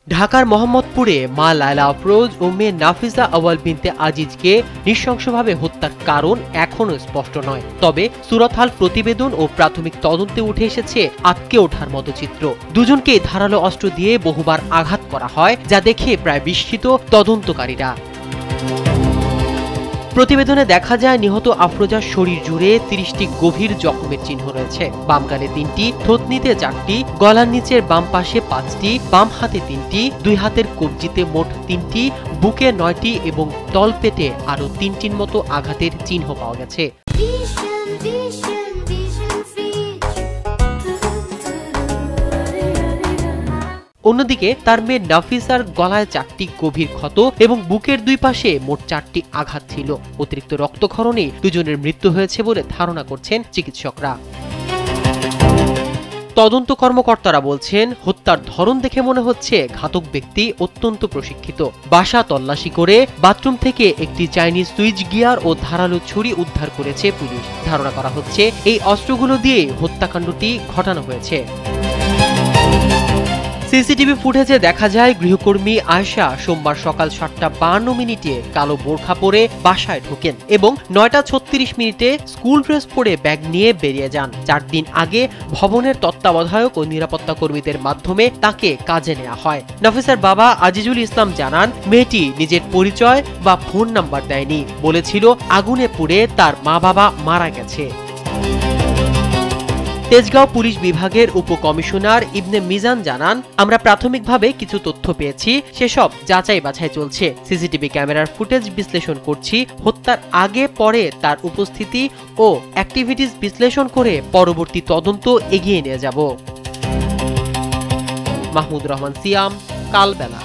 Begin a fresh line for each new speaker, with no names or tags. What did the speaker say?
ঢাকার মোহাম্মদপুরে মা লায়লা আফরোজ ও মেয়ে নাফিসা আউয়াল বিনতে আজিজকে নৃশংসভাবে হত্যার কারণ এখনো স্পষ্ট নয়। তবে সুরতহাল প্রতিবেদন ও প্রাথমিক তদন্তে উঠে এসেছে আটকে ওঠার মতো চিত্র। দুজনকে ধারালো অস্ত্র দিয়ে বহুবার আঘাত করা হয়, যা দেখে প্রায় বিস্মিত তদন্তকারীরা। প্রতিবেদনে দেখা যায় নিহত আফরোজার শরীর জুড়ে ৩০টি গভীর জখমের চিহ্ন রয়েছে। বাম গালে ৩টি, থুতনিতে ৪টি, গলার নিচের বাম পাশে ৫টি, বাম হাতে ৩টি, দুই হাতের কবজিতে মোট ৩টি, বুকে ৯টি এবং তলপেটে আরও ৩টির মতো আঘাতের চিহ্ন পাওয়া গেছে। অন্যদিকে তার মেয়ে নাফিসার গলায় ৪টি গভীর ক্ষত এবং বুকের দুই পাশে মোট ৪টি আঘাত ছিল। অতিরিক্ত রক্তক্ষরণে দুজনের মৃত্যু হয়েছে বলে ধারণা করছেন চিকিৎসকরা। তদন্ত কর্মকর্তারা বলছেন, হত্যার ধরন দেখে মনে হচ্ছে ঘাতক ব্যক্তি অত্যন্ত প্রশিক্ষিত। বাসা তল্লাশি করে বাথরুম থেকে একটি চাইনিজ সুইচ গিয়ার ও ধারালো ছুরি উদ্ধার করেছে পুলিশ। ধারণা করা হচ্ছে এই অস্ত্রগুলো দিয়ে হত্যাকাণ্ডটি ঘটানো হয়েছে। সিসিটিভি ফুটেজে দেখা যায় গৃহকর্মী আয়েশা সোমবার সকাল ৭টা৫২ কালো বোরখা পরে বাসায় ঢোকেন এবং ৯টা৩৬ স্কুল ড্রেস পরে ব্যাগ নিয়ে বেরিয়ে যান। ৪ দিন আগে ভবনের তত্ত্বাবধায়ক ও নিরাপত্তা কর্মীদের মাধ্যমে তাকে কাজে নেওয়া হয়। নাফিসার বাবা আজিজুল ইসলাম জানান, মেয়েটি নিজের পরিচয় বা ফোন নাম্বার দেয়নি, বলেছিল আগুনে পুড়ে তার মা বাবা মারা গেছে। তেজগাঁও পুলিশ বিভাগের উপকমিশনার ইবনে মিজান জানান, আমরা প্রাথমিকভাবে কিছু তথ্য পেয়েছি, সেসব যাচাই বাছাই চলছে। সিসিটিভি ক্যামেরার ফুটেজ বিশ্লেষণ করছি। হত্যার আগে পরে তার উপস্থিতি ও অ্যাক্টিভিটিস বিশ্লেষণ করে পরবর্তী তদন্ত এগিয়ে নিয়ে যাব। মাহমুদ রহমান সিয়াম, কালবেলা।